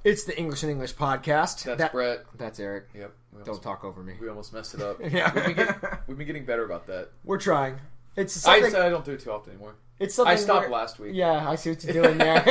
It's the English and English podcast. That's Brett. That's Eric. Yep. Don't talk over me. We almost messed it up. Yeah. We've been getting better about that. We're trying. It's something, I don't do it too often anymore. It's something I stopped last week. Yeah, I see what you're doing there.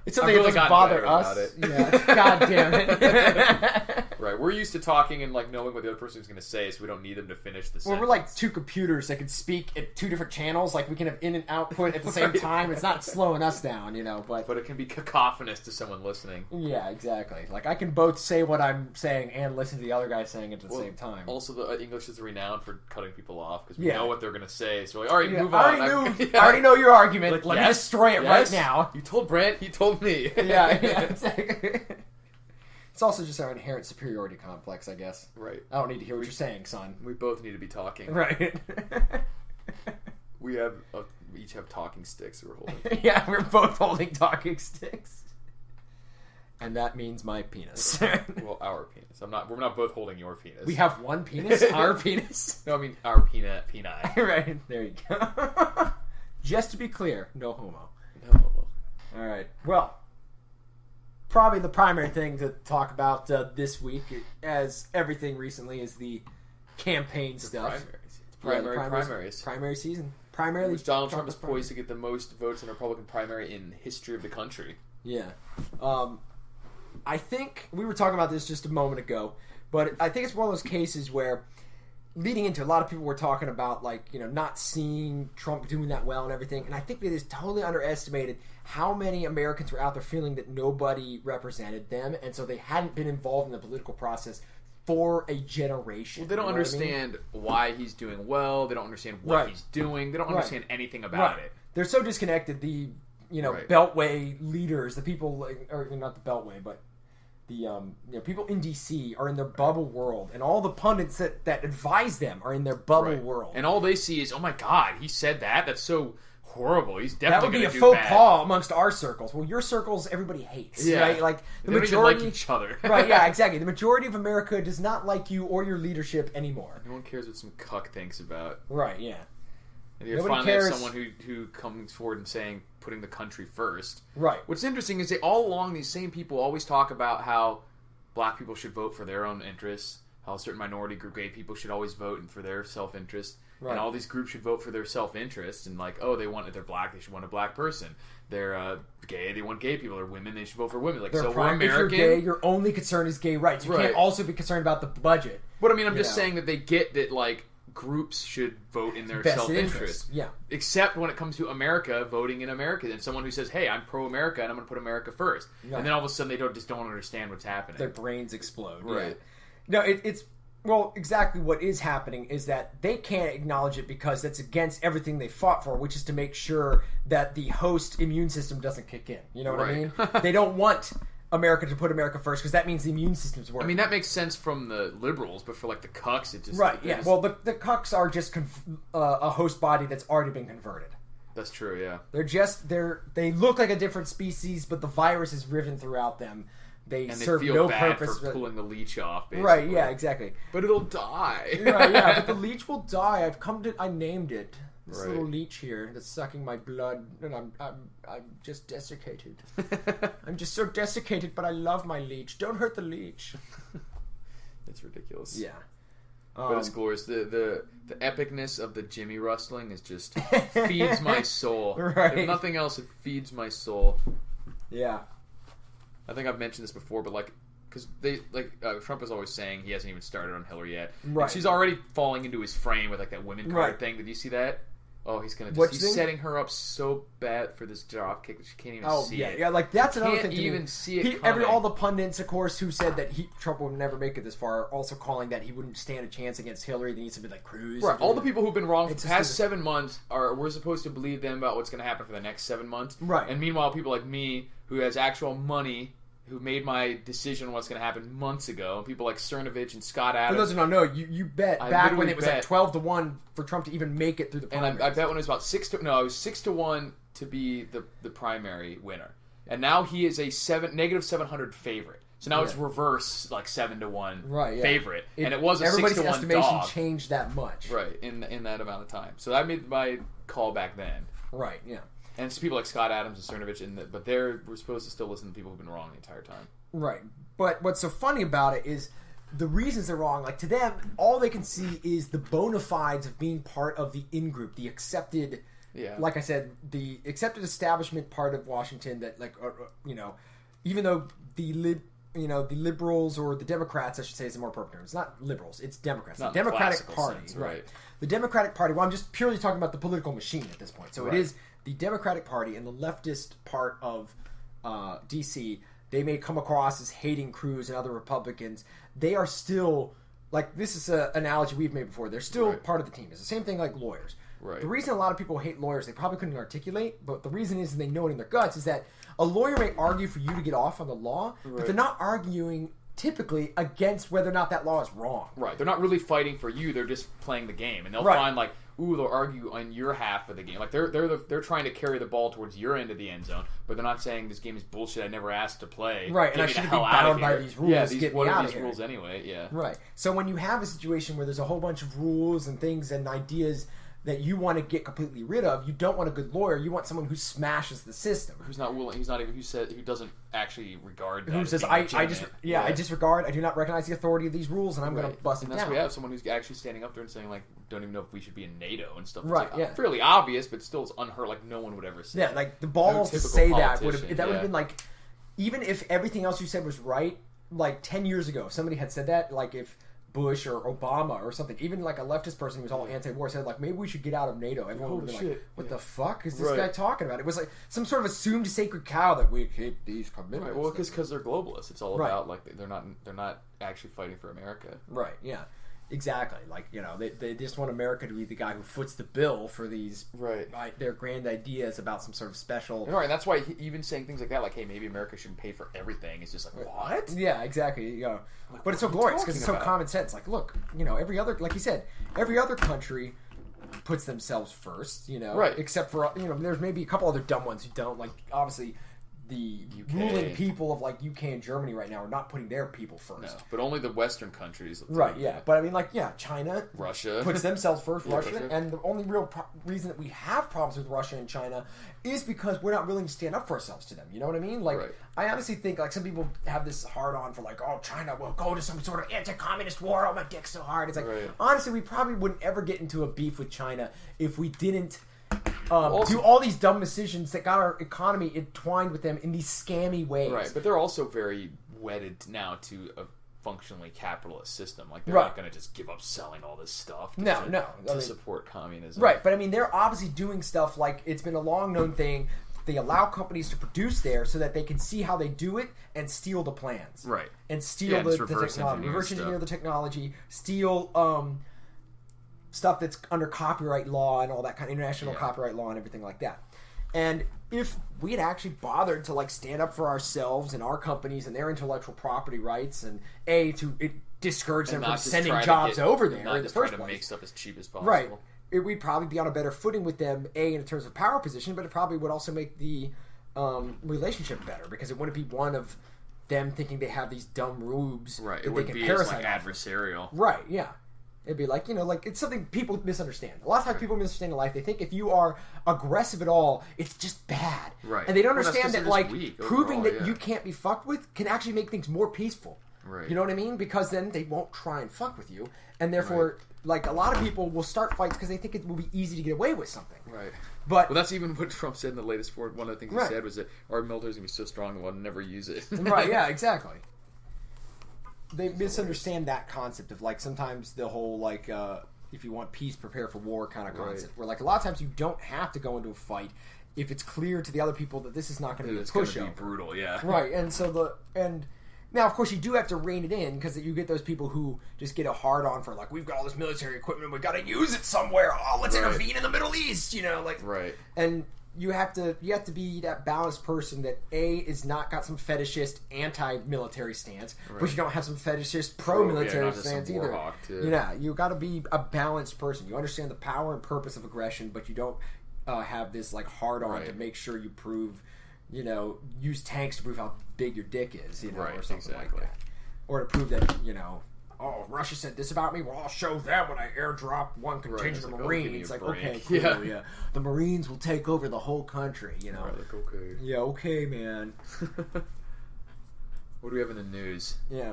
It's something really that doesn't bother about us. it. Yeah. God damn it. Right. We're used to talking and like knowing what the other person is going to say, so we don't need them to finish the sentence. Well, we're like two computers that can speak at two different channels. Like we can have in and output at the same time. It's not slowing us down, you know. But it can be cacophonous to someone listening. Yeah, exactly. Like I can both say what I'm saying and listen to the other guy saying it at the same time. Also, the English is renowned for cutting people off because we know what they're going to say. So we're like, all right, move on. I already know your argument. Like, let me destroy it right now. You told Brent. He told me. Yeah, exactly. It's also just our inherent superiority complex, I guess. Right. I don't need to hear what you're saying, son. We both need to be talking. Right. We each have talking sticks we're holding. Yeah, we're both holding talking sticks. And that means my penis. Well, our penis. We're not both holding your penis. We have one penis? Our penis? No, I mean our peni. Right. There you go. Just to be clear, no homo. No homo. All right. Well, probably the primary thing to talk about this week, as everything recently, is the campaign stuff. Primaries. Primary season. Primarily, which Donald Trump is poised to get the most votes in a Republican primary in the history of the country. Yeah. I think we were talking about this just a moment ago, but I think it's one of those cases where leading into a lot of people were talking about, like, you know, not seeing Trump doing that well and everything, and I think they just totally underestimated how many Americans were out there feeling that nobody represented them, and so they hadn't been involved in the political process for a generation. Well, they don't understand why he's doing well. They don't understand what he's doing. They don't understand anything about it. They're so disconnected. The Beltway leaders, the people, or not the Beltway, but the people in D.C. are in their bubble world, and all the pundits that advise them are in their bubble world. And all they see is, oh my God, he said that? That's so horrible. He's definitely going to do that would be a bad. faux pas amongst our circles. Well, your circles, everybody hates, right? Like the they majority don't even like each other. Right? Yeah, exactly. The majority of America does not like you or your leadership anymore. No one cares what some cuck thinks about. Right? Yeah. And you finally have someone who comes forward and saying putting the country first. Right. What's interesting is all along these same people always talk about how black people should vote for their own interests, how a certain minority group, gay people, should always vote for their self-interest. Right. And all these groups should vote for their self-interest. And like, they're black, they should want a black person. They're gay, they want gay people. They're women, they should vote for women. Like, so we're American. If you're gay, your only concern is gay rights. You can't also be concerned about the budget. But I mean, I'm just saying that they get that, like, groups should vote in their self-interest. Yeah. Except when it comes to America, voting in America. And someone who says, hey, I'm pro-America and I'm going to put America first. Right. And then all of a sudden they don't understand what's happening. Their brains explode. Right. Yeah. No, well, exactly what is happening is that they can't acknowledge it because that's against everything they fought for, which is to make sure that the host immune system doesn't kick in. You know what I mean? They don't want America to put America first because that means the immune system's working. I mean, that makes sense from the liberals, but for like the cucks, it just... Right, yeah. Well, the cucks are just a host body that's already been converted. That's true, yeah. They look like a different species, but the virus is riven throughout them. They serve no purpose for pulling the leech off, basically. Right, yeah, exactly. But it'll die. Right, yeah, but the leech will die. I named it. This little leech here that's sucking my blood, and I'm just desiccated. I'm just so desiccated, but I love my leech. Don't hurt the leech. It's ridiculous. Yeah. But it's glorious. The epicness of the Jimmy rustling is just feeds my soul. Right. If nothing else, it feeds my soul. Yeah. I think I've mentioned this before, but because Trump is always saying he hasn't even started on Hillary yet. Right. And she's already falling into his frame with like that women card thing. Did you see that? Oh, he's setting her up so bad for this drop kick that she can't even see it. Yeah, like that's another thing. Can't even see it coming. All the pundits, of course, who said that Trump would never make it this far, are also calling that he wouldn't stand a chance against Hillary. There needs to be like Cruz. Right. All the people who've been wrong for the past 7 months we're supposed to believe them about what's going to happen for the next 7 months. Right. And meanwhile, people like me who has actual money, who made my decision on what's going to happen months ago. People like Cernovich and Scott Adams. For those who don't know, you bet back when it was like 12-1 for Trump to even make it through the primaries. And I bet when it was about 6-1 to be the primary winner. And now he is a negative 700 favorite. So now it's reverse, like 7-1 favorite. And it was a 6-1 everybody's estimation dog. Changed that much. Right, in that amount of time. So I made my call back then. Right, yeah. And it's people like Scott Adams and Cernovich, but we're supposed to still listen to people who've been wrong the entire time. Right. But what's so funny about it is the reasons they're wrong. Like, to them, all they can see is the bona fides of being part of the in-group, the accepted, like I said, the accepted establishment part of Washington that, like, even though the liberals or the Democrats, I should say, is the more appropriate term. It's not liberals, it's Democrats. Not the Democratic Party. Sense, right. The Democratic Party, well, I'm just purely talking about the political machine at this point. So right. It is the Democratic Party and the leftist part of D.C., they may come across as hating Cruz and other Republicans. They are still, like, this is an analogy we've made before. They're still right. part of the team. It's the same thing like lawyers. Right. The reason a lot of people hate lawyers, they probably couldn't articulate, but the reason is they know it in their guts, is that a lawyer may argue for you to get off on the law, right. but they're not arguing typically against whether or not that law is wrong. Right. They're not really fighting for you. They're just playing the game. And they'll right. find, like, they'll argue on your half of the game. Like, they're trying to carry the ball towards your end of the end zone, but they're not saying this game is bullshit. I never asked to play. Right, and I shouldn't be bound by these rules. Yeah, what are these rules anyway? Yeah. Right. So when you have a situation where there's a whole bunch of rules and things and ideas that you want to get completely rid of, you don't want a good lawyer. You want someone who smashes the system, who's not willing. Who doesn't actually regard that. Who says I disregard. I do not recognize the authority of these rules, and I'm going to bust it down. And that's why we have someone who's actually standing up there and saying, like, don't even know if we should be in NATO and stuff. Right. It's like, fairly obvious, but still it's unheard. Like, no one would ever say. Yeah. Like, the balls to say that would have been like, even if everything else you said was right, like 10 years ago, if somebody had said that, like if Bush or Obama or something, even like a leftist person who was all anti-war said, like, maybe we should get out of NATO. Everyone would be like, what the fuck is this guy talking about? It was like some sort of assumed sacred cow that we keep these commitments. Right. Well, because they're globalists. It's all about, like, they're not actually fighting for America. Right. Yeah. Exactly. Like, they just want America to be the guy who foots the bill for these their grand ideas about some sort of special. Right. And that's why even saying things like that, like, hey, maybe America shouldn't pay for everything, is just like, what? Yeah, exactly. Like, but it's so glorious because it's so common sense. Like, look, every other, like you said, every other country puts themselves first, right? Except for, there's maybe a couple other dumb ones who don't. Like, obviously, the ruling people of, like, UK and Germany right now are not putting their people first. No, but only the Western countries. Right, yeah. But I mean, like, China, Russia puts themselves first, Russia, and the only real reason that we have problems with Russia and China is because we're not willing to stand up for ourselves to them. You know what I mean? Like, I honestly think, like, some people have this hard-on for, like, oh, China will go to some sort of anti-communist war. Oh, my dick's so hard. It's like, honestly, we probably wouldn't ever get into a beef with China if we didn't do all these dumb decisions that got our economy entwined with them in these scammy ways. Right, but they're also very wedded now to a functionally capitalist system. Like, they're not going to just give up selling all this stuff to support communism. Right, but I mean, they're obviously doing stuff like, it's been a long-known thing. They allow companies to produce there so that they can see how they do it and steal the plans. Right. And steal the technology. Reverse engineer the technology. Steal stuff that's under copyright law and all that kind of international copyright law and everything like that. And if we had actually bothered to, like, stand up for ourselves and our companies and their intellectual property rights and to discourage them from sending jobs over there in the first place, to make stuff as cheap as possible. Right. We'd probably be on a better footing with them, in terms of power position, but it probably would also make the relationship better, because it wouldn't be one of them thinking they have these dumb rubes that they would can be parasite as, like, adversarial. Right, yeah. It'd be like, like, it's something people misunderstand. A lot of times people misunderstand in life. They think if you are aggressive at all, it's just bad. Right. And they don't understand that, like, proving overall, that you can't be fucked with can actually make things more peaceful. Right. You know what I mean? Because then they won't try and fuck with you. And therefore, like, a lot of people will start fights because they think it will be easy to get away with something. Right. But that's even what Trump said in the latest Ford. One of the things he said was that our military is going to be so strong we'll never use it. Right, yeah, exactly. They misunderstand that concept of, like, sometimes the whole, like, if you want peace, prepare for war kind of concept. Where, like, a lot of times you don't have to go into a fight if it's clear to the other people that this is not going to be a pushover. It's going to be brutal, yeah. Right, and so now, of course, you do have to rein it in, because you get those people who just get a hard-on for, like, we've got all this military equipment, we've got to use it somewhere, let's intervene in the Middle East, like... Right. And you have to be that balanced person that, is not got some fetishist anti-military stance, but you don't have some fetishist pro-military stance either. You got to be a balanced person. You understand the power and purpose of aggression, but you don't have this, like, hard-on to make sure you prove... use tanks to prove how big your dick is, or something like that. Or to prove that, oh, Russia said this about me. Well, I'll show them when I airdrop one contingent of Marines. Like, okay, cool, yeah. The Marines will take over the whole country. You know, right, like, okay, yeah, okay, man. What do we have in the news? Yeah.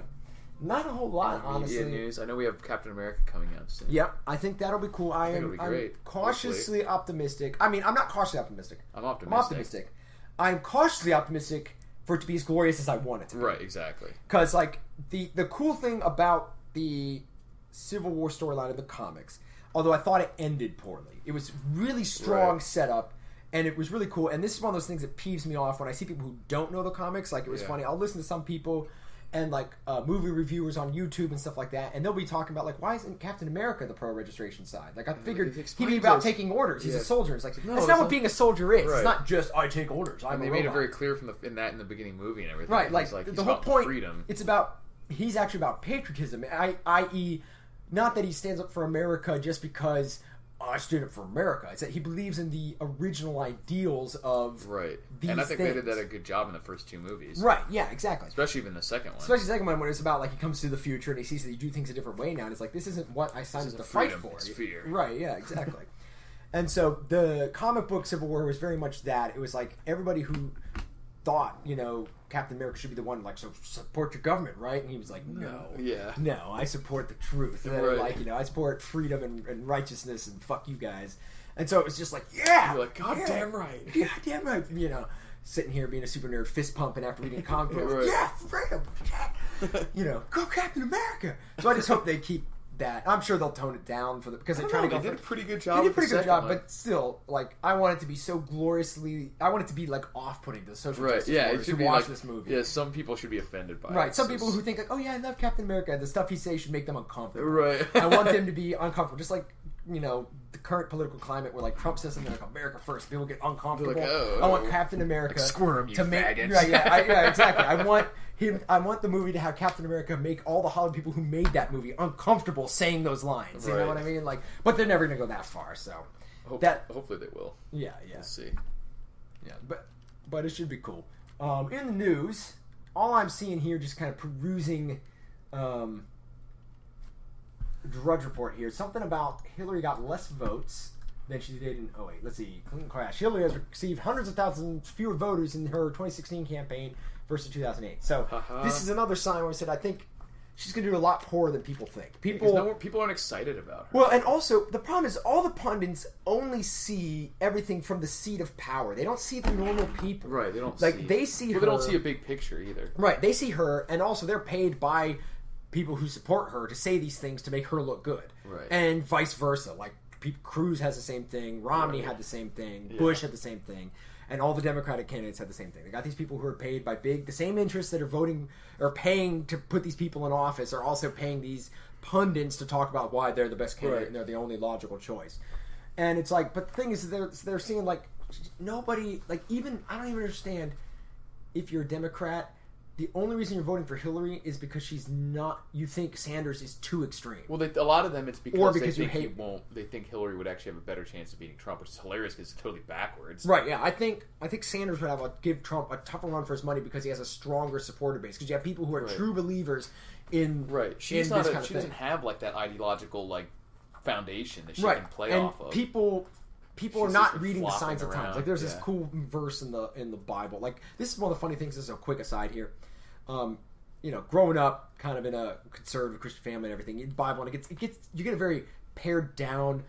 Not a whole lot, honestly. News. I know we have Captain America coming out soon. Yep, I think that'll be cool. I'm cautiously optimistic. I mean, I'm not cautiously optimistic. I'm optimistic. I'm cautiously optimistic for it to be as glorious as I want it to be. Right, exactly. Because, like, the cool thing about the Civil War storyline of the comics, although I thought it ended poorly, it was really strong setup. And it was really cool. And this is one of those things that peeves me off when I see people who don't know the comics. Like, it was funny. I'll listen to some people and, like, movie reviewers on YouTube and stuff like that. And they'll be talking about, like, why isn't Captain America the pro-registration side? Like, I figured he'd be about taking orders. He's a soldier. It's like, no, that's not what being a soldier is. Right. It's not just, I take orders. I'm a robot. They made it very clear in the beginning movie and everything. Right. Like the whole point, freedom. It's about, he's actually about patriotism. I.e., not that he stands up for America just because... I stood up for America. It's that he believes in the original ideals of these and I think things. they did a good job in the first two movies. Right, yeah, exactly. Especially even the second one. Especially the second one when it's about, like, he comes to the future and he sees that you do things a different way now, and it's like, this isn't what I signed up to fight for. It's fear. Right, yeah, exactly. And so the comic book Civil War was very much that. It was like everybody who thought, you know, Captain America should be the one, like, so support your government, right? And he was like, no. Yeah. No, I support the truth. And like, you know, I support freedom and righteousness and fuck you guys. And so it was just like, yeah! You're like, damn right. Yeah, damn right. You know, sitting here being a super nerd, fist pumping after reading a comic book. Yeah, freedom! Shit! You know, go Captain America! So I just hope they keep that. I'm sure they'll tone it down because they're trying to go. They did a pretty good job. They did a pretty good job, but still, like, I want it to be so gloriously. I want it to be like off-putting to social justice warriors who watch this movie. Yeah, some people should be offended by it. Right, some people who think like, oh yeah, I love Captain America. The stuff he says should make them uncomfortable. Right, I want them to be uncomfortable, just like, you know, the current political climate where, like, Trump says something like America first, people get uncomfortable. Like, I want Captain America like, squirm, you to make faggots. yeah, exactly. I want the movie to have Captain America make all the Hollywood people who made that movie uncomfortable saying those lines. You know what I mean? Like, but they're never going to go that far. So hopefully they will. Yeah. We'll see. Yeah, but it should be cool. In the news, all I'm seeing here, just kind of perusing Drudge Report here. Something about Hillary got less votes than she did in 08. Let's see. Clinton crash. Hillary has received hundreds of thousands fewer voters in her 2016 campaign versus 2008. So this is another sign where I said I think she's going to do a lot poorer than people think. People aren't excited about her. Well, and also the problem is all the pundits only see everything from the seat of power. They don't see the normal people. Right. They don't they see her. They don't see a big picture either. Right. They see her, and also they're paid by people who support her to say these things to make her look good. Right. And vice versa. Like, Cruz has the same thing. Romney had the same thing. Yeah. Bush had the same thing. And all the Democratic candidates had the same thing. They got these people who are paid by the same interests that are voting or paying to put these people in office are also paying these pundits to talk about why they're the best candidate and they're the only logical choice. And it's like, but the thing is, they're seeing, like, nobody, like, even, I don't even understand if you're a Democrat. The only reason you're voting for Hillary is because she's not. You think Sanders is too extreme. Well, a lot of them it's because they think They think Hillary would actually have a better chance of beating Trump, which is hilarious because it's totally backwards. Right? Yeah, I think Sanders would give Trump a tougher run for his money because he has a stronger supporter base. Because you have people who are true believers in She doesn't have like that ideological like foundation that she can play off of. People are not reading the signs of times. Like, there's this cool verse in the Bible. Like, this is one of the funny things. This is a quick aside here. You know, growing up kind of in a conservative Christian family and everything, in the Bible, and you get a very pared down,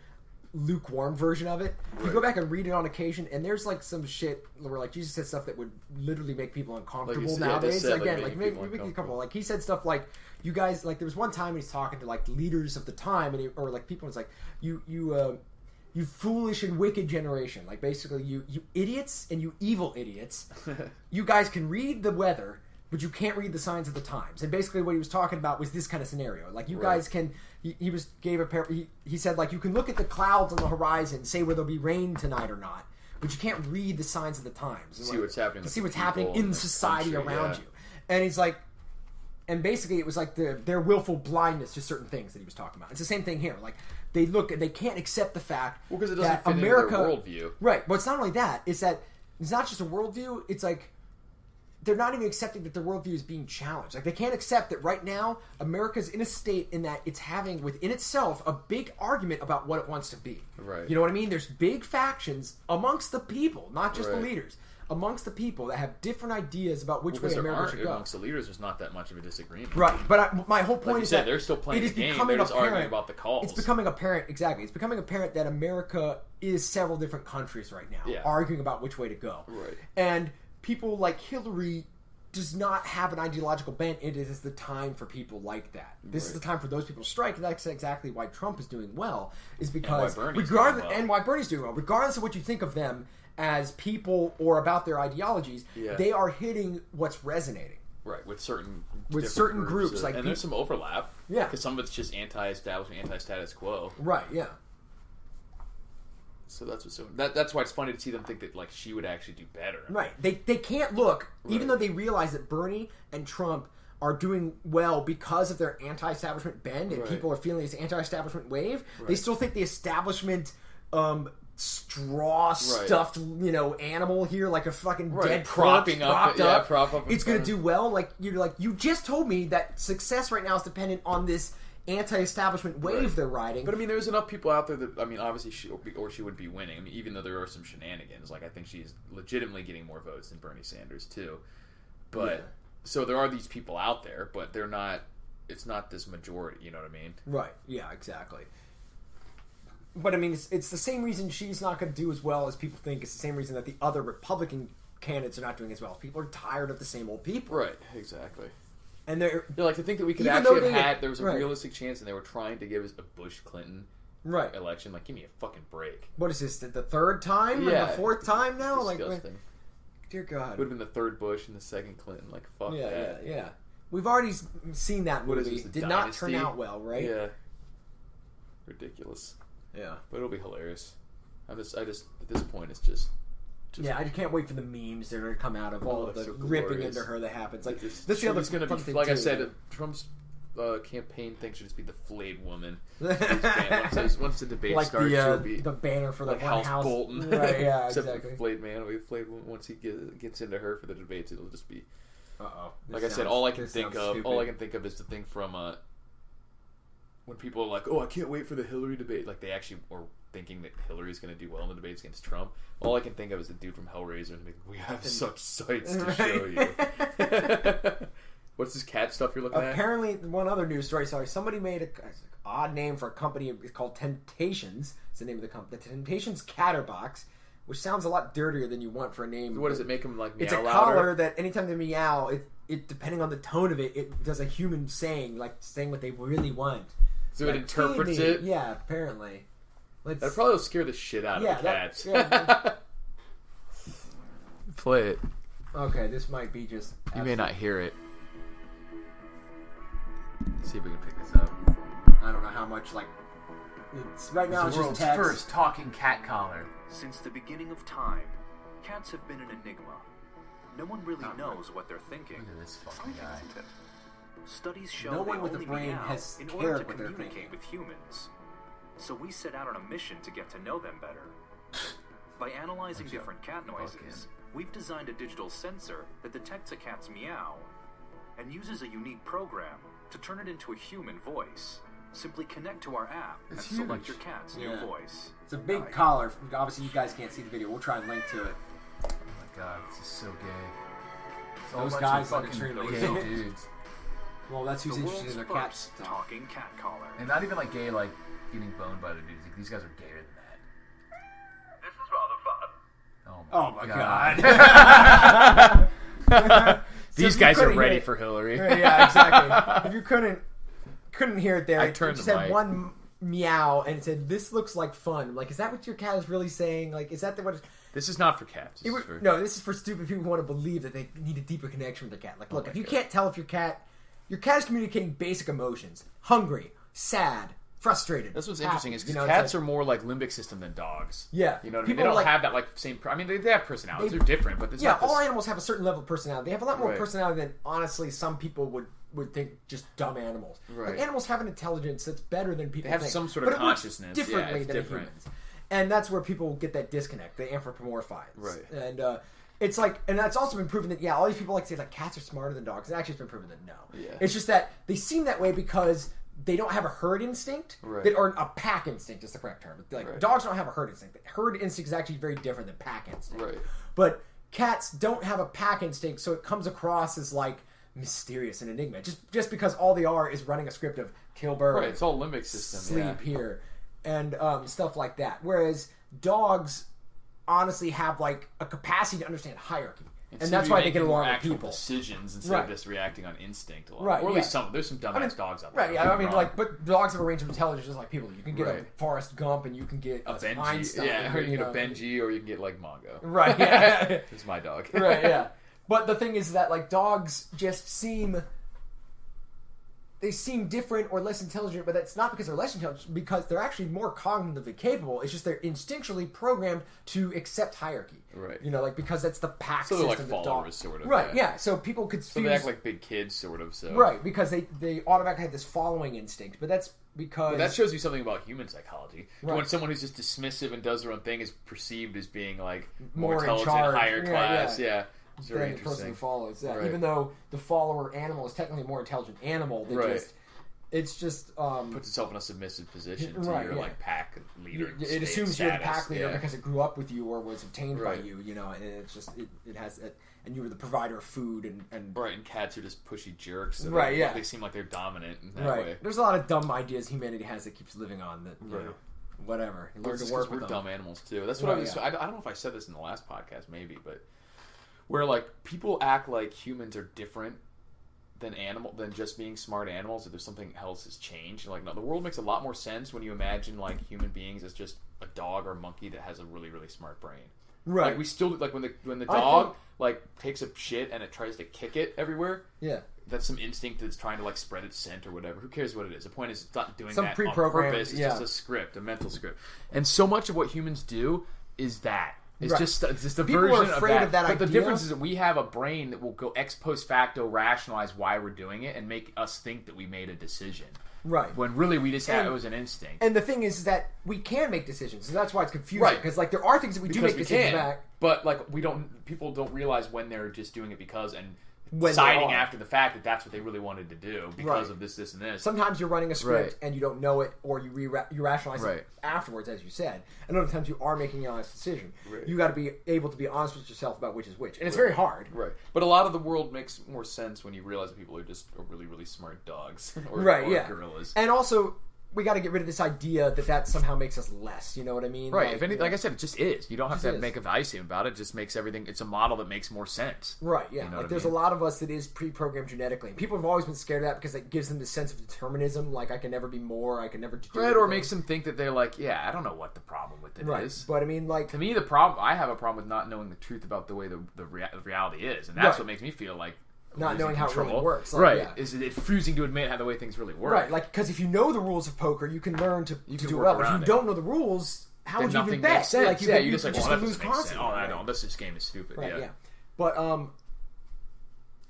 lukewarm version of it. Right. You go back and read it on occasion, and there's like some shit where like Jesus said stuff that would literally make people uncomfortable nowadays. Again, like make you uncomfortable. Like, he said stuff like, you guys, like, there was one time he's talking to like leaders of the time, and or like people, and it's like you foolish and wicked generation. Like, basically, you idiots and you evil idiots. You guys can read the weather, but you can't read the signs of the times. And basically what he was talking about was this kind of scenario. Like, you guys can... He said, like, you can look at the clouds on the horizon, say whether there'll be rain tonight or not, but you can't read the signs of the times. See what's happening. To see what's happening in society around you. And he's like... And basically it was like their willful blindness to certain things that he was talking about. It's the same thing here. Like, they can't accept the fact because it doesn't fit America, into their worldview. Right. But it's not only that. It's that it's not just a worldview. It's like they're not even accepting that their worldview is being challenged. Like, they can't accept that right now America's in a state in that it's having within itself a big argument about what it wants to be. Right. You know what I mean? There's big factions amongst the people, not just the Right. leaders. Amongst the people that have different ideas about which way Because America should go. amongst the leaders, there's not that much of a disagreement. Right, but my whole point Like you is said, that they're still playing it is the game. becoming They're just apparent, arguing about the calls. It's becoming apparent, exactly. It's becoming apparent that America is several different countries right now, arguing about which way to go. Right. And people like Hillary does not have an ideological bent. It is the time for people like that. This is the time for those people to strike. And that's exactly why Trump is doing well. Is because and why Bernie's doing well, regardless of what you think of them as people or about their ideologies, they are hitting what's resonating. Right, with certain groups, and there's some overlap. Yeah, because some of it's just anti-establishment, anti-status quo. Right. Yeah. So that's why it's funny to see them think that like she would actually do better. Right. They can't look, even though they realize that Bernie and Trump are doing well because of their anti-establishment bend, and people are feeling this anti-establishment wave. They still think the establishment straw stuffed animal here, like a fucking dead corpse propped up. It's going to do well. Like you just told me that success right now is dependent on this anti-establishment wave they're riding. But I mean, there's enough people out there that obviously she would be winning. I mean, even though there are some shenanigans, like I think she's legitimately getting more votes than Bernie Sanders too. But so there are these people out there, but they're not. It's not this majority. You know what I mean? Right. Yeah. Exactly. But I mean, it's the same reason she's not going to do as well as people think. It's the same reason that the other Republican candidates are not doing as well. People are tired of the same old people. Right. Exactly. And they're like to think that we could actually have had. There was a realistic chance, and they were trying to give us a Bush-Clinton election. Like, give me a fucking break. What is this? The third time or the fourth time now? Disgusting. Dear God, would have been the third Bush and the second Clinton. Like, fuck that. Yeah. We've already seen that movie. What is this, did not turn out well, right? Yeah. Ridiculous. Yeah, but it'll be hilarious. I just at this point, it's just yeah. I just can't wait for the memes that are going to come out of all of the ripping into her that happens. Like this is going to be like too. I said. Trump's campaign thing should just be the flayed woman. Once the debate like starts, she'll be the banner for the like House Bolton. Right, yeah, Except exactly. The flayed man will be the flayed woman. Once he gets into her for the debates, it'll just be. Like I said, all I can think of is the thing from when people are like, "Oh, I can't wait for the Hillary debate." Like they actually were thinking that Hillary's going to do well in the debates against Trump. All I can think of is the dude from Hellraiser and we have such sights to show you. What's this cat stuff you're looking at? Apparently, one other news story. Sorry, somebody made an odd name for a company. It's called Temptations. It's the name of the company. The Temptations Catterbox, which sounds a lot dirtier than you want for a name. What does it make them like? Meow it's a louder? collar that anytime they meow, it depending on the tone of it does a human saying, like saying what they really want. So like, it interprets it. Yeah, apparently. That probably will scare the shit out of the cats. Play it. Okay, this might be just. You may not hear it. Let's see if we can pick this up. I don't know how much it's right now. It's the world's just text. first talking cat collar. Since the beginning of time, cats have been an enigma. No one really knows what they're thinking. Look at this fucking guy. Studies show no they one with a only brain meow has in cared order to what they're communicate thinking. with humans. So we set out on a mission to get to know them better. By analyzing different cat noises, we've designed a digital sensor that detects a cat's meow and uses a unique program to turn it into a human voice. Simply connect to our app and select your cat's new voice. It's a big collar. Obviously, you guys can't see the video. We'll try and link to it. Oh my god, this is so gay. Those guys are extremely gay dudes. Well, that's who's interested in their cat stuff. Talking cat collar. And not even like gay, like getting boned by the dudes. Like, these guys are gayer than that. This is rather fun. Oh my god. These guys are ready for Hillary. Yeah, exactly. If you couldn't hear it there, I turned it the said mic. one meow and it said, "This looks like fun." I'm like, is that what your cat is really saying? Like, is that what? This is not for cats. No, this is for stupid people who want to believe that they need a deeper connection with their cat. Like, look, if you can't tell if your cat is communicating basic emotions: hungry, sad, frustrated. That's what's happy. interesting is because cats are more like limbic system than dogs. Yeah, you know what I mean. They don't have that like same. I mean, they have personalities. They're different, but it's all animals have a certain level of personality. They have a lot more personality than honestly some people would think just dumb animals. Right. Like, animals have an intelligence that's better than people. They have think, some sort of consciousness, differently than humans, and that's where people get that disconnect. They anthropomorphize, right? And it's like, and that's also been proven that, all these people like to say, like, cats are smarter than dogs. And actually, it's been proven that no. Yeah. It's just that they seem that way because they don't have a herd instinct, or a pack instinct is the correct term. Like, dogs don't have a herd instinct. Herd instinct is actually very different than pack instinct. Right. But cats don't have a pack instinct, so it comes across as, like, mysterious and enigma. Just because all they are is running a script of kill bird. Right, it's all limbic system. Sleep here. And stuff like that. Whereas dogs honestly have like a capacity to understand hierarchy, and that's why they get along with people. Decisions instead of just reacting on instinct a lot. Right, or at least there's some dumbass dogs out there. Right, yeah. I mean, like, but dogs have a range of intelligence just like people. You can get a Forrest Gump, and you can get a Benji. Einstein, Yeah, you can get a Benji, or you can get like Mongo. Right. Yeah. It's my dog. Right. Yeah. But the thing is that like dogs just seem different or less intelligent, but that's not because they're less intelligent, because they're actually more cognitively capable. It's just they're instinctually programmed to accept hierarchy. Right. You know, like, because that's the pack so system. So they're like followers, sort of. Right, yeah. So people could So they act like big kids, sort of, so. Right, because they automatically have this following instinct, but that's because... But that shows you something about human psychology. Right. When someone who's just dismissive and does their own thing is perceived as being, like, more intelligent, higher class, It's very than the person who interesting. follows. Yeah. Right. Even though the follower animal is technically a more intelligent animal, it's just puts itself in a submissive position to your like pack leader. It assumes you're the pack leader yeah. because it grew up with you or was obtained by Right. you. You know, and it's just it has it, and you were the provider of food and right. And cats are just pushy jerks. So right. Yeah. They seem like they're dominant in that right. way. There's a lot of dumb ideas humanity has that keeps living on that. You Right. know, whatever. You learn It's to work we're with them. dumb animals too. That's what I don't know if I said this in the last podcast, maybe, but where like people act like humans are different than just being smart animals, that there's something else has changed. Like, no, the world makes a lot more sense when you imagine like human beings as just a dog or monkey that has a really, really smart brain. Right. Like we still like when the dog like takes a shit and it tries to kick it everywhere. Yeah. That's some instinct that's trying to like spread its scent or whatever. Who cares what it is? The point is it's not doing Some that on pre-programmed, purpose. It's just a script, a mental script. And so much of what humans do is that. It's just a People version are afraid of that But the idea. difference is that we have a brain that will go ex post facto rationalize why we're doing it and make us think that we made a decision. Right. When really we just had it was an instinct. And the thing is that we can make decisions, so that's why it's confusing. Right. Because like there are things that we do make decisions back. But like people don't realize when they're just doing it because and When deciding they are. after the fact that that's what they really wanted to do because of this, and this. Sometimes you're running a script Right. and you don't know it, or you rationalize Right. it afterwards, as you said. And other times you are making an honest decision. Right. You got to be able to be honest with yourself about which is which, and it's very hard. Right. But a lot of the world makes more sense when you realize that people are just really, really smart dogs or gorillas. And also, we got to get rid of this idea that somehow makes us less. You know what I mean? Right. Like, If anything, like I said, it just is. You don't have to is. make a value statement about it. It just makes everything. It's a model that makes more sense. Right, yeah. You know like what I there's mean? a lot of us that is pre-programmed genetically. And people have always been scared of that because it gives them this sense of determinism, like I can never be more, I can never do Right, or anything. makes them think that they're like, yeah, I don't know what the problem with it is. But I mean, like... To me, I have a problem with not knowing the truth about the way the reality is. And that's what makes me feel like not knowing how it really works. Like, right. Yeah. Is it refusing to admit how the way things really work. Right, like, because if you know the rules of poker, you can learn to do work well. But if around you it. don't know the rules, how Then would you nothing even bet? makes sense. Like, you just like, just well, that lose doesn't make sense. constantly. Oh, I don't. This game is stupid. Right, yeah. But,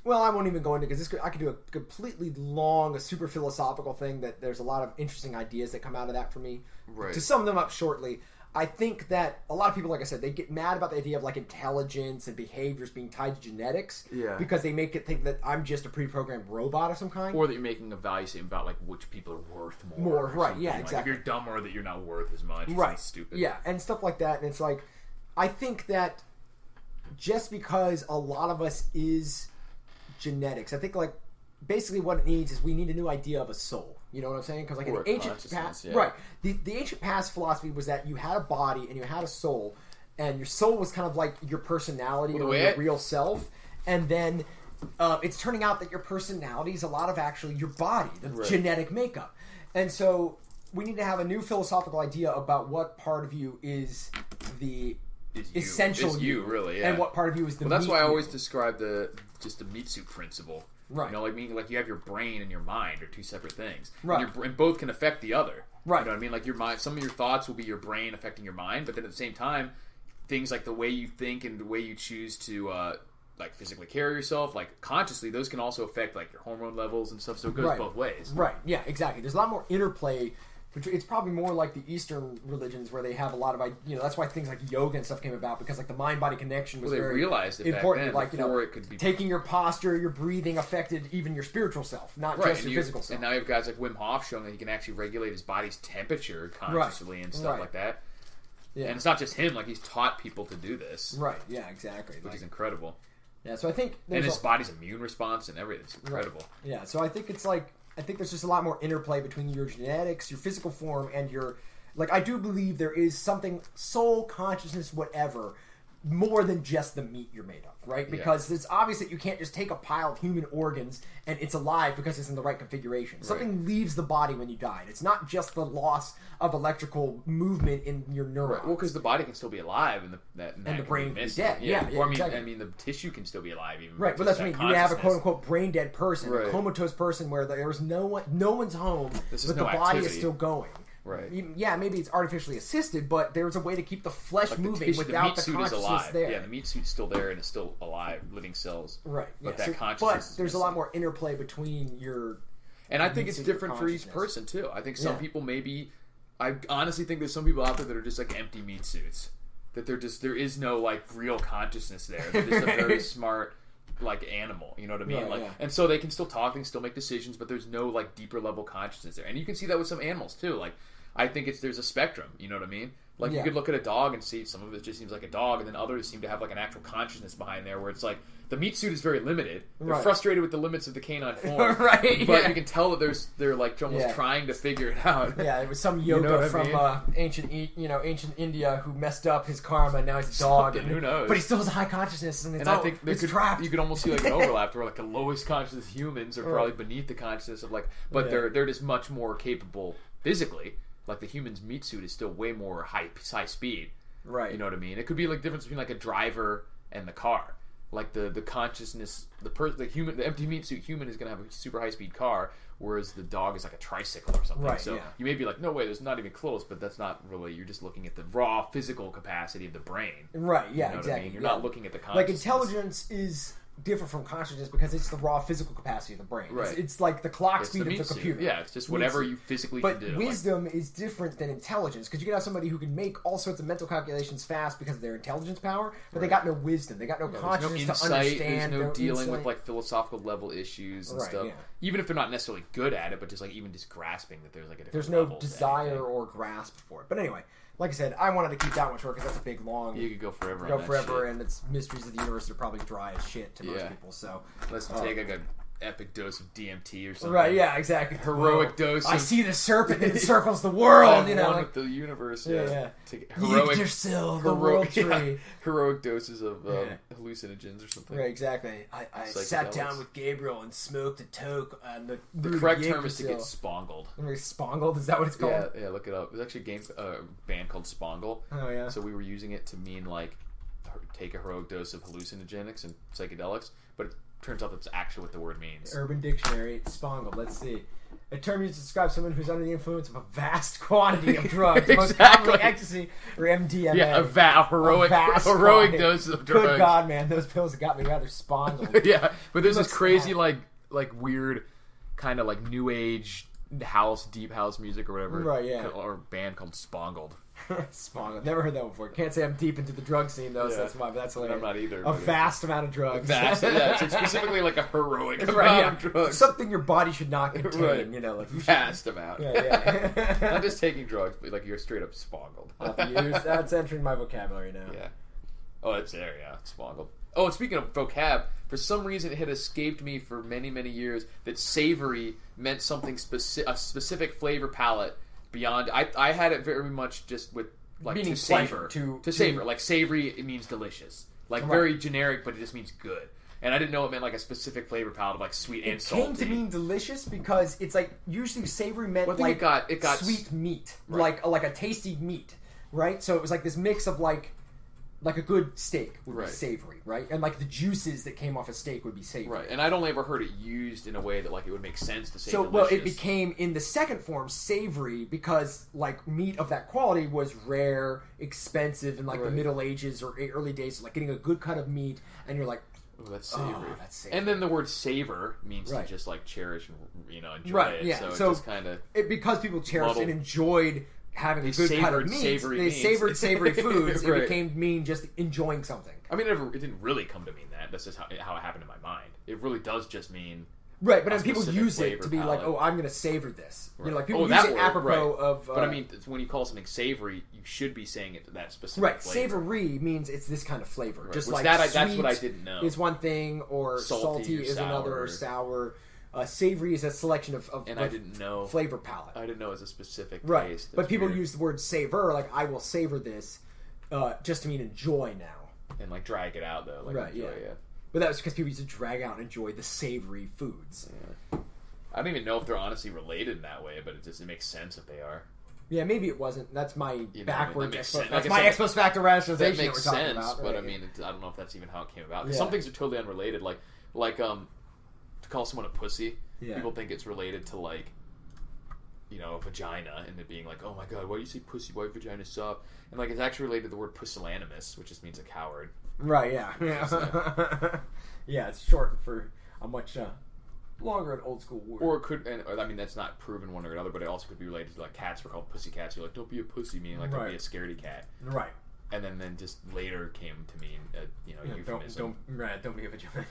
well, I won't even go into because I could do a completely long, a super philosophical thing that there's a lot of interesting ideas that come out of that for me. Right. To sum them up shortly, I think that a lot of people, like I said, they get mad about the idea of like intelligence and behaviors being tied to genetics. Yeah. Because they make it think that I'm just a pre-programmed robot of some kind. Or that you're making a value statement about like which people are worth more. More, or right, something. yeah, Like, exactly. if you're dumb or that you're not worth as much. Right. It's stupid. Yeah, and stuff like that. And it's like, I think that just because a lot of us is genetics, I think like basically what it needs is we need a new idea of a soul. You know what I'm saying? Because like in Or the ancient consciousness, past, yeah. right? The ancient past philosophy was that you had a body and you had a soul, and your soul was kind of like your personality or your real self, and then it's turning out that your personality is a lot of actually your body, the genetic makeup, and so we need to have a new philosophical idea about what part of you is the essential It's you, really, yeah. and what part of you is the. Well, that's meat why I you. always describe the meat suit principle. Right. You know, like you have your brain and your mind are two separate things. Right. And both can affect the other. Right. You know what I mean? Like your mind, some of your thoughts will be your brain affecting your mind, but then at the same time, things like the way you think and the way you choose to like physically carry yourself, like consciously, those can also affect like your hormone levels and stuff. So it goes both ways. Right. Yeah. Exactly. There's a lot more interplay It's probably more like the Eastern religions where they have a lot of, that's why things like yoga and stuff came about, because like the mind-body connection was very realized it important. Back then, like, it could be taking your posture, your breathing affected even your spiritual self, not just your physical self. And now you have guys like Wim Hof showing that he can actually regulate his body's temperature consciously and stuff like that. Yeah. And it's not just him, like he's taught people to do this. Right, yeah, exactly. Which is incredible. Yeah, so I think... And his body's immune response and everything. It's incredible. Right. Yeah, so I think it's like... I think there's just a lot more interplay between your genetics, your physical form, and your... Like, I do believe there is something, soul, consciousness, whatever, more than just the meat you're made of, right? Because it's obvious that you can't just take a pile of human organs and it's alive because it's in the right configuration. Right. Something leaves the body when you die. It's not just the loss of electrical movement in your neurons. Right. Well, because the body can still be alive and the brain can be dead. Yeah, or exactly. I mean, the tissue can still be alive even. Right, but that's what I mean. You have a quote-unquote brain-dead person, a comatose person where there's no one's home, but the body is still going. Right. Yeah, maybe it's artificially assisted, but there's a way to keep the flesh moving without the consciousness there. Yeah, the meat suit's still there and it's still alive, living cells. Right. But that consciousness. But there's a lot more interplay between your. And I think it's different for each person too. I think some people maybe. I honestly think there's some people out there that are just like empty meat suits. That there is no like real consciousness there. They're just a very smart like animal, you know what I mean? Right, and so they can still talk, they can still make decisions, but there's no like deeper level consciousness there. And you can see that with some animals too. Like I think there's a spectrum, you know what I mean? Like you could look at a dog and see some of it just seems like a dog, and then others seem to have like an actual consciousness behind there, where it's like the meat suit is very limited. They're frustrated with the limits of the canine form, but you can tell that they're like almost trying to figure it out. Yeah, it was some yoga from ancient India who messed up his karma, and now he's a dog. Who knows? But he still has a high consciousness, and I think it's trapped. You could almost see like an overlap where like the lowest conscious humans are probably beneath the consciousness of but they're just much more capable physically. Like the human's meat suit is still way more high speed. Right. You know what I mean? It could be like the difference between like a driver and the car. Like the consciousness, the empty meat suit human is going to have a super high speed car, whereas the dog is like a tricycle or something. Right, so you may be like, no way, there's not even close, but that's not really. You're just looking at the raw physical capacity of the brain. Right. Yeah. You know exactly. What I mean? You're not looking at the consciousness. Like intelligence is different from consciousness because it's the raw physical capacity of the brain. Right. It's like the clock speed of the computer. Yeah, it's just whatever you physically can do. But wisdom is different than intelligence, because you can have somebody who can make all sorts of mental calculations fast because of their intelligence power, but they got no wisdom. They got no consciousness to understand. There's no dealing with like philosophical level issues and stuff. Yeah. Even if they're not necessarily good at it, but just like even just grasping that there's like a different there's no desire or grasp for it. But anyway, like I said, I wanted to keep that one short because that's a big, long... You could go forever on that shit. And it's mysteries of the universe are probably dry as shit to most people, so... Unless you take like an epic dose of DMT or something. Right, yeah, exactly. Heroic dose I see the serpent and it circles the world, you know. One with the universe, yeah. Yggdrasil, the world tree. Heroic doses of hallucinogens or something. Right, exactly. I sat down with Gabriel and smoked a toke on the correct term is to get spongled. Spongled? Is that what it's called? Yeah, look it up. There's actually a band called Spongle. Oh, yeah. So we were using it to mean like take a heroic dose of hallucinogenics and psychedelics, but it turns out that's actually what the word means. Urban Dictionary, spongled. Let's see. A term used to describe someone who's under the influence of a vast quantity of drugs, most commonly ecstasy or MDMA. Yeah, a heroic dose of drugs. Good God, man, those pills got me rather spongled. Yeah, but there's this crazy like weird kind of like new age deep house music or whatever, right? Yeah, or band called Spongled. Spongled. Never heard that before. Can't say I'm deep into the drug scene though, so that's why. But that's hilarious. I'm not either. A vast amount of drugs. It's specifically like a heroic amount of drugs. Something your body should not contain. You know, like vast amount. Yeah. Not just taking drugs, but like you're straight up spongled. That's entering my vocabulary now. Yeah. Oh, it's there. Yeah, spongled. Oh, and speaking of vocab, for some reason it had escaped me for many, many years that savory meant something a specific flavor palette. Beyond, I had it very much just with like meaning to savor, to savor. Like savory, it means delicious. Like very generic, but it just means good. And I didn't know it meant like a specific flavor palette of like sweet and salty. It came to mean delicious because it's like usually savory meant it got sweet meat, like a tasty meat, right? So it was like this mix of like a good steak would be savory, right? And like the juices that came off a steak would be savory. Right, and I'd only ever heard it used in a way that like it would make sense to say so, delicious. well, it became, in the second form, savory because like meat of that quality was rare, expensive in like the Middle Ages or early days. So, like getting a good cut of meat and you're like, Oh, that's savory. That's savory. And then the word savor means to just like cherish and enjoy it. Yeah. So it So just kind of because people cherished and enjoyed having a good kind of meats, they meats. savored savory foods. Right. It became mean just enjoying something. I mean, it didn't really come to mean that. That's just how it happened in my mind. It really does just mean right. But then people use it to be palate. like, "Oh, I'm going to savor this." Right. You know, like people use it apropos of. But I mean, when you call something savory, you should be saying it to that specific. Right, flavor. savory means it's this kind of flavor. Right. Just Which like that's sweet what I didn't know. Is one thing, or salty or is another, or sour. Savory is a selection of and I didn't know flavor palette. I didn't know it was a specific taste. But people weird. use the word savor, like I will savor this, just to mean enjoy now. And like drag it out though, like right? enjoy, Yeah. But that was because people used to drag out and enjoy the savory foods. Yeah. I don't even know if they're honestly related in that way, but it makes sense if they are. Yeah, maybe it wasn't. That's my backward. That's like my ex post facto rationalization. That makes sense, about, but right? I mean, I don't know if that's even how it came about. Some things are totally unrelated, like to call someone a pussy. Yeah. People think it's related to like, a vagina, and it being like, oh my god, why do you say pussy? Why vagina soft? And like, it's actually related to the word pusillanimous, which just means a coward. Right? Yeah. Yeah, it's short for a much longer and old school word. Or it could, I mean, that's not proven one or another, but it also could be related to like cats were called pussy cats. You're like, don't be a pussy, meaning like don't be a scaredy cat. Right. And then just later came to mean euphemism. Don't be a vagina.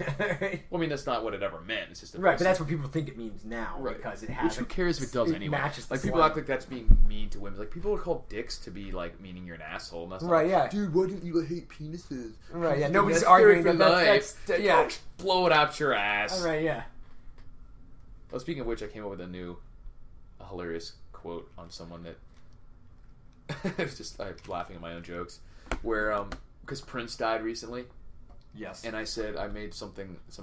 Well, I mean, that's not what it ever meant. It's just right, but that's what people think it means now because it has. Which who cares if it does anyway? Matches like people act like that's being mean to women. Like people are called dicks to be like meaning you're an asshole. And that's not yeah. Dude, why don't you hate penises? Right, yeah. Nobody's arguing that. That's blow it out your ass. All right, yeah. Well, speaking of which, I came up with a hilarious quote on someone that I was just laughing at my own jokes. Where, because Prince died recently. Yes. And I made some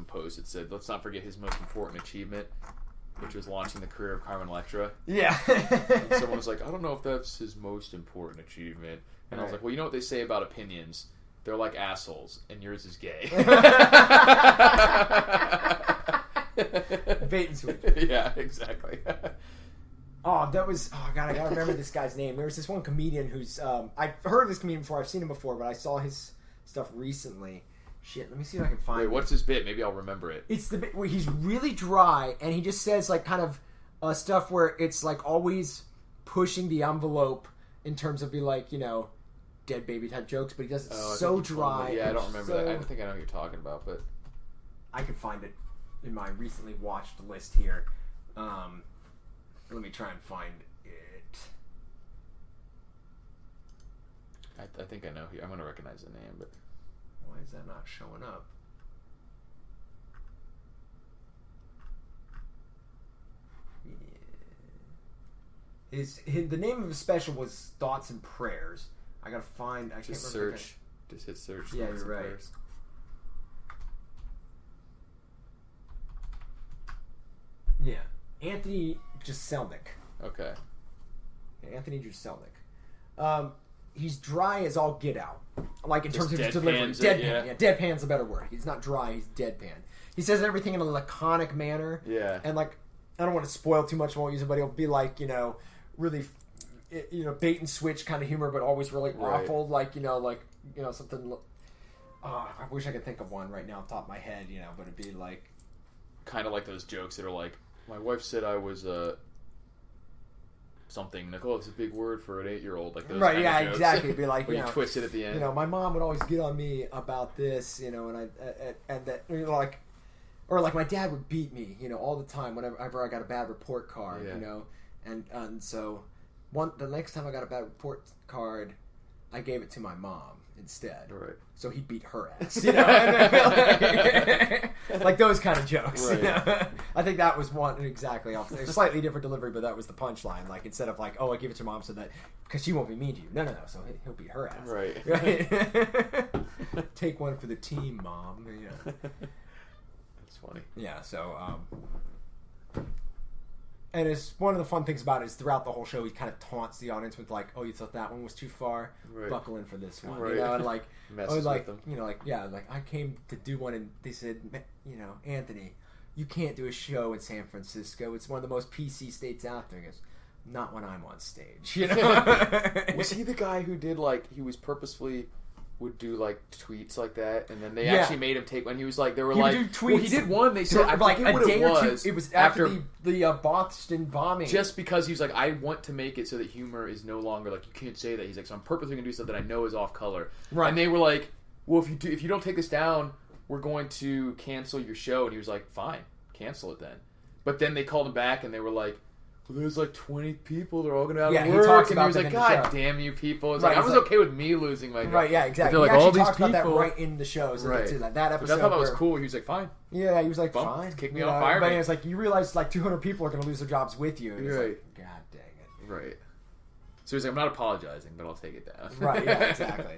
post that said, let's not forget his most important achievement, which was launching the career of Carmen Electra. Yeah. And someone was like, I don't know if that's his most important achievement. And I was like, well, you know what they say about opinions? They're like assholes, and yours is gay. Bait and switch. Yeah, exactly. Oh, God, I gotta remember this guy's name. There was this one comedian who's, I've heard of this comedian before, I've seen him before, but I saw his stuff recently. Shit, let me see if I can find it. Wait, what's his bit? Maybe I'll remember it. It's the bit where he's really dry, and he just says, like, kind of stuff where it's, like, always pushing the envelope in terms of, dead baby type jokes, but he does it so dry. Yeah, I don't remember that. I don't think I know what you're talking about, but... I can find it in my recently watched list here. Let me try and find it. I think I know. I'm going to recognize the name, but... Why is that not showing up? The name of his special was Thoughts and Prayers. I gotta find... I just can't search. Just hit search. Yeah, you're right. Prayers. Yeah. Anthony Jeselnik. Okay. Anthony Jeselnik. He's dry as all get out. Like, in terms of his delivery. Deadpan. Yeah, deadpan's a better word. He's not dry, he's deadpan. He says everything in a laconic manner. Yeah. And, like, I don't want to spoil too much, I won't use it, but it'll be like, really, bait and switch kind of humor, but always really awful. Like, something... I wish I could think of one right now off the top of my head, but it'd be like... Kind of like those jokes that are like, my wife said I was something. Like, it's a big word for an 8-year-old. Like those kind of jokes. Exactly. It'd be like, you twist it at the end. My mom would always get on me about this, and that, or like my dad would beat me, all the time whenever I got a bad report card, and so the next time I got a bad report card, I gave it to my mom instead. Right. So he beat her ass, like those kind of jokes. Right. I think that was one exactly opposite. Slightly different delivery, but that was the punchline. Like, instead of like, oh, I give it to mom so that because she won't be mean to you. No. So he'll beat her ass. Right. Take one for the team, mom. Yeah. That's funny. Yeah. So. And it's one of the fun things about it is throughout the whole show he kind of taunts the audience with like, "Oh, you thought that one was too far? Right. Buckle in for this one." Right. And like, messes like with them. like I came to do one, and they said, Anthony, you can't do a show in San Francisco. It's one of the most PC states out there. He goes, not when I'm on stage. Was he the guy who did he was purposefully would do like tweets like that, and then they actually made him take one. He was like, they were He would like, do tweets. well, he did one. They said I like forget a what day it or two. was. It was after the Boston bombing. Just because he was like, I want to make it so that humor is no longer like you can't say that. He's like, so I'm purposely going to do stuff that I know is off color. Right. And they were like, well, if you don't take this down, we're going to cancel your show. And he was like, fine, cancel it then. But then they called him back and they were like, well, there's like 20 people. They're all going to have to work. He talks and about he was like, God damn you people. It's like, I was okay with me losing my job. Right, yeah, exactly. Like, he all actually these talks people. about that right in the show. So right. That episode. But I thought that was cool. He was like, fine. Yeah, he was like, Bump, fine. kick me off, fire but me. It was like, you realize like 200 people are going to lose their jobs with you. And it's right. like, God dang it. Right. So he's like, I'm not apologizing, but I'll take it down. Right, yeah, exactly.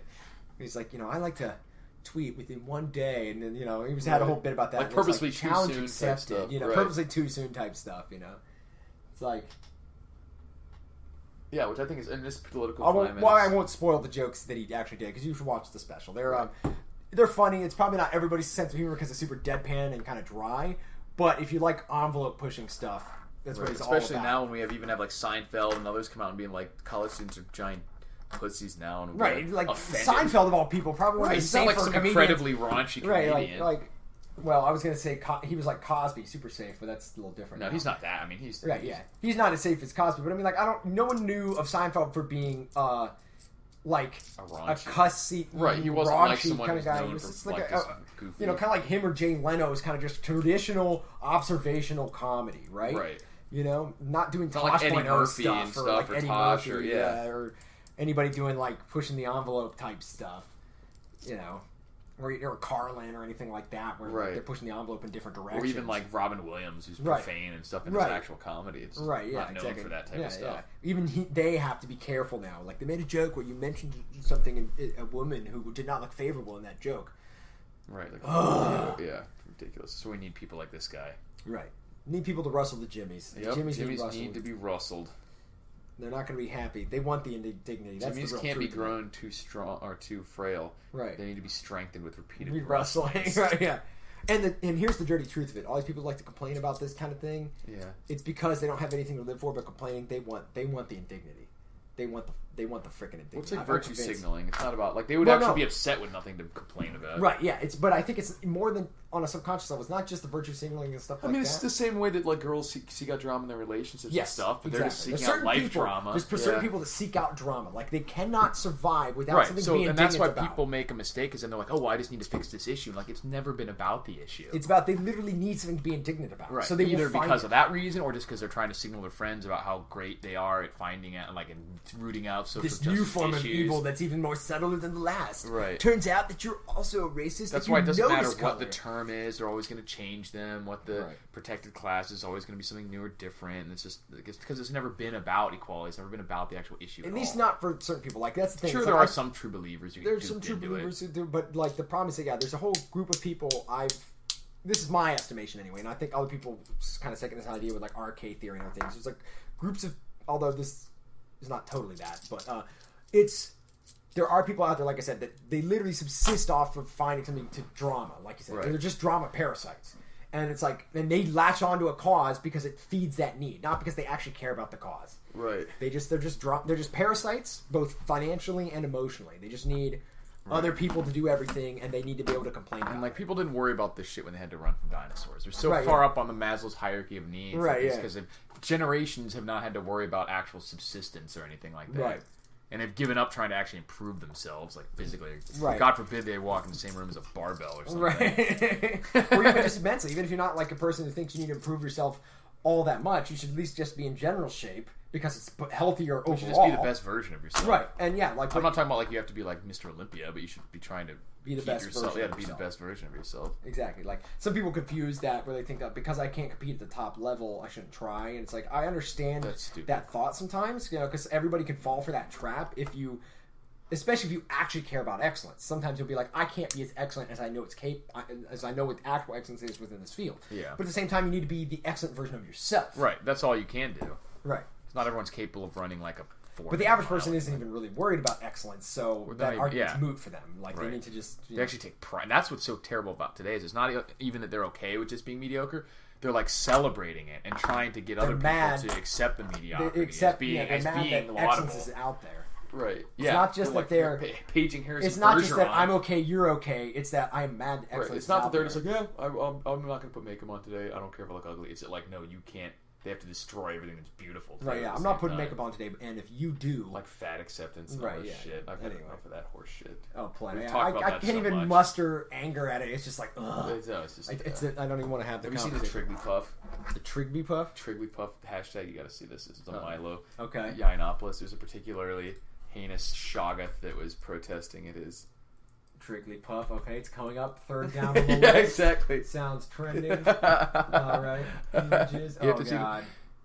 He's like, I like to tweet within one day, and then he was had a whole bit about that. Like purposely like, too challenge soon accepted, type stuff. Purposely too soon type stuff. It's like, yeah, which I think is in this political climate. I won't spoil the jokes that he actually did because you should watch the special. They're funny. It's probably not everybody's sense of humor because it's super deadpan and kind of dry. But if you like envelope pushing stuff, that's what he's all about. Especially now when we even have like Seinfeld and others come out and being like college students are giant pussies now, and right, like offended. Seinfeld of all people, probably one of the safer like some comedians. Incredibly raunchy comedian. Right, well, I was gonna say he was like Cosby, super safe, but that's a little different. No, he's not that. I mean, he's he's not as safe as Cosby, but I mean, like no one knew of Seinfeld for being like a cussy, right? He wasn't like someone kind of guy. Known he was for just like like kind of like him or Jay Leno is kind of just traditional observational comedy, right? Right. Not doing Tosh like Eddie Murphy stuff and stuff, or like or Eddie Tosh, Murphy, or anybody doing like pushing the envelope type stuff, or Carlin or anything like that, where like, they're pushing the envelope in different directions. Or even like Robin Williams, who's profane and stuff in his actual comedy. It's not known for that type of stuff. Yeah. Even they have to be careful now. Like they made a joke where you mentioned something in a woman who did not look favorable in that joke. Right. Like, yeah, ridiculous. So we need people like this guy. Right. Need people to rustle the Jimmies. Yep. Jimmies need to be rustled. They're not going to be happy. They want the indignity. That's Jimmies can't be grown too strong or too frail. Right. They need to be strengthened with repeated rustling. Right. Yeah. And here's the dirty truth of it. All these people like to complain about this kind of thing. Yeah. It's because they don't have anything to live for but complaining. They want the indignity. They want the freaking indignity. What's like virtue signaling? It's not about like they would actually be upset with nothing to complain about. Right. Yeah. But I think it's more than on a subconscious level. It's not just the virtue signaling and stuff. It's the same way that like girls seek out drama in their relationships and stuff. But they're just seeking out life drama. There's certain people that seek out drama. Like they cannot survive without something being indignant. And that's why people make a mistake, is then they're like, oh, well, I just need to fix this issue. Like it's never been about the issue. It's about they literally need something to be indignant about. Right. So they either because of that reason or just because they're trying to signal their friends about how great they are at finding out, like, and rooting out social this justice new form issues. Of evil that's even more subtle than the last. Right. Turns out that you're also a racist. That's why it doesn't matter what the term is. They're always going to change them. What the protected class is always going to be something new or different. And it's just because it's never been about equality. It's never been about the actual issue. At least not for certain people. Like that's the thing. Sure, there are some true believers. There's some true believers who do, but like the problem is that there's a whole group of people. This is my estimation anyway, and I think other people kind of second this idea with like RK theory and other things. There's like groups of, although this is not totally that, but there are people out there, like I said, that they literally subsist off of finding something to drama, like you said. They're just drama parasites. And it's like, and they latch onto a cause because it feeds that need, not because they actually care about the cause. Right. They're just parasites, both financially and emotionally. They just need other people to do everything, and they need to be able to complain about. And like people didn't worry about this shit when they had to run from dinosaurs. They're so far up on the Maslow's hierarchy of needs, because generations have not had to worry about actual subsistence or anything like that. Right. And they've given up trying to actually improve themselves, like physically. Right. God forbid they walk in the same room as a barbell or something. Right. Or even just mentally. Even if you're not like a person who thinks you need to improve yourself all that much, you should at least just be in general shape because it's healthier overall. You should just be the best version of yourself. Right. And I'm not talking about like you have to be like Mr. Olympia, but you should be trying to be the best yourself. version. Yeah, be the best version of yourself. Exactly. Like some people confuse that where they think that because I can't compete at the top level, I shouldn't try. And it's like I understand that thought sometimes, because everybody can fall for that trap especially if you actually care about excellence. Sometimes you'll be like, I can't be as excellent as I know as I know what actual excellence is within this field. Yeah. But at the same time, you need to be the excellent version of yourself. Right. That's all you can do. Right. Not everyone's capable of running like a 4. But the average person isn't even really worried about excellence, so that argument's moot for them. Like they need to just they actually take pride. And that's what's so terrible about today is it's not even that they're okay with just being mediocre. They're like celebrating it and trying to get other people to accept the mediocrity as being laudable. Excellence is out there. Right. It's not just that they're paging Harrison. It's not just that I'm okay, you're okay. It's that I'm mad. Right. It's not that they're just like, yeah, I'm not going to put makeup on today. I don't care if I look ugly. It's like, no, you can't. They have to destroy everything that's beautiful. Right. Yeah. I'm not putting makeup on today, and if you do, like fat acceptance and all this shit. I've had enough of that horse shit. Oh, plenty. I can't even muster anger at it. It's just like, ugh. I don't even want to have the. Have you seen the Triggly Puft? The Triggly Puft? Triggly Puft hashtag. You got to see this. This is a Milo. Okay. Yiannopoulos. There's a particularly heinous Shoggoth that was protesting at his Triggly Puft. Okay, it's coming up third down on the list. Yeah, exactly. Sounds trending. All right. Images. Oh god.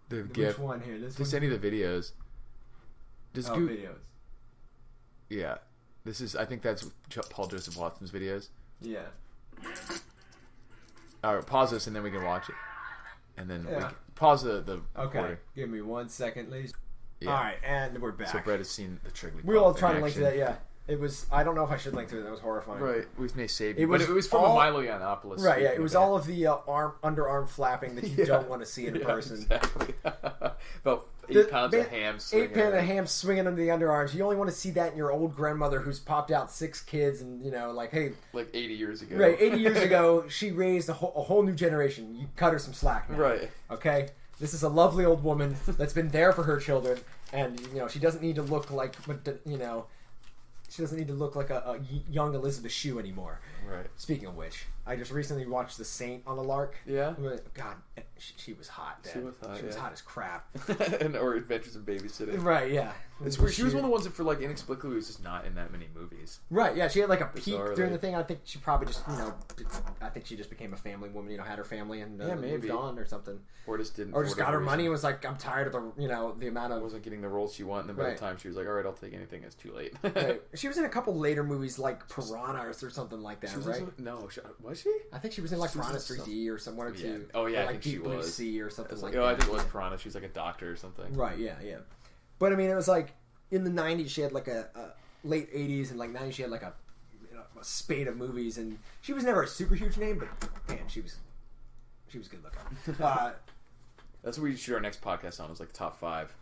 Which one here? Just any of the videos. Just videos. Yeah. This is. I think that's Paul Joseph Watson's videos. Yeah. All right. Pause this and then we can watch it. And then we can pause the okay. recording. Give me 1 second, ladies. Yeah. All right, and we're back. So Brett has seen the Triggly Puft. We all trying to link to that. Yeah. It was. I don't know if I should link to it. That was horrifying. Right. We may save you. But it was from a Milo Yiannopoulos. Right. Yeah. It was all of the underarm flapping that you don't want to see in person. Exactly. About 8 pounds of ham. 8 pounds of ham swinging under the underarms. You only want to see that in your old grandmother who's popped out 6 kids and like, hey, like 80 years ago. Right. 80 years ago, she raised a whole new generation. You cut her some slack now. Right. Okay. This is a lovely old woman that's been there for her children, and she doesn't need to look like She doesn't need to look like a young Elizabeth Shue anymore. Right. Speaking of which, I just recently watched The Saint on the Lark. Yeah. God, she was hot. Dad. She was hot. She was hot as crap. Or Adventures in Babysitting. Right. Yeah. It's weird. She was one of the ones that, for inexplicably, was just not in that many movies. Right. Yeah. She had a peak during the thing. I think she probably just I think she just became a family woman. Had her family and moved on or something. Or just didn't. Or just got her money and was like, I'm tired of the amount of. Wasn't getting the roles she wanted. And then by the time she was like, all right, I'll take anything. It's too late. Right. She was in a couple later movies like Piranha or something like that, right? No, was she? I think she was in Piranha 3D or one or two. Oh yeah, or I think she was. Sea or something like that. Oh, I think it was Piranha. She was like a doctor or something. Right. Yeah. Yeah. But I mean, it was in the '90s she had a late '80s and 90s she had a spate of movies, and she was never a super huge name, but man, she was good looking. That's what we should do our next podcast on. It was top 5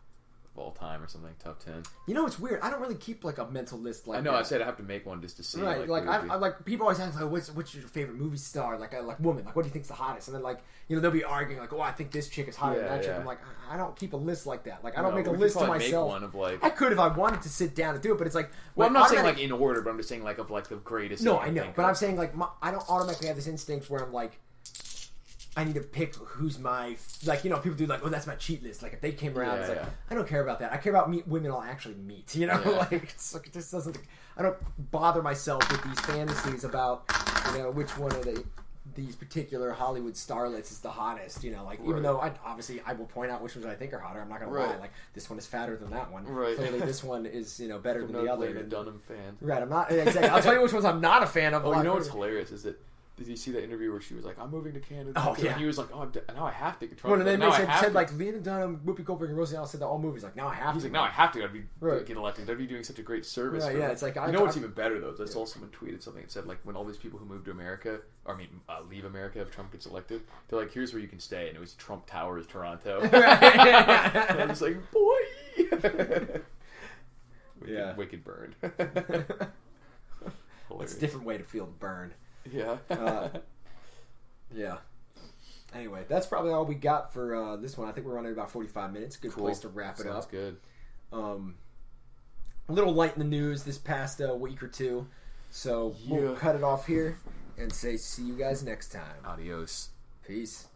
of all time or something, top 10. It's weird. I don't really keep a mental list like I know. that. I said I have to make one just to see. Right. I people always ask what's your favorite movie star? Woman. What do you think's the hottest? And then they'll be arguing I think this chick is hotter than that chick. I'm I don't keep a list like that. I don't make a list to myself. Make one of I could if I wanted to sit down and do it, but it's well, I'm not saying in order, but I'm just saying of the greatest. No, I know, but I'm saying I don't automatically have this instinct where I'm I need to pick who's my people do that's my cheat list. If they came around, I don't care about that. I care about women I'll actually meet. It just doesn't. I don't bother myself with these fantasies about which one of these particular Hollywood starlets is the hottest. Even though I will point out which ones I think are hotter. I'm not gonna lie. This one is fatter than that one. Right. Clearly, this one is better than the other. I'm not a Dunham fan. Right. I'm not exactly. I'll tell you which ones I'm not a fan of. Oh, what's hilarious is that. Did you see that interview where she was I'm moving to Canada? Oh, yeah. And he was now I have to control. Well, and then they said Lena Dunham, Whoopi Goldberg, and Rosie Allen said that all movies. Now I have to. He's now I have to. Get elected. I'd be doing such a great service. Right, yeah, it's what's even better though? I saw someone tweeted something that said when all these people who move to America, leave America if Trump gets elected, they're here's where you can stay, and it was Trump Towers, Toronto. And I was boy. Wicked burn. It's a different way to feel the burn. Yeah. Yeah. Anyway, that's probably all we got for this one. I think we're running about 45 minutes. Good place to wrap it up. Sounds good. A little light in the news this past week or two. So we'll cut it off here and say see you guys next time. Adios. Peace.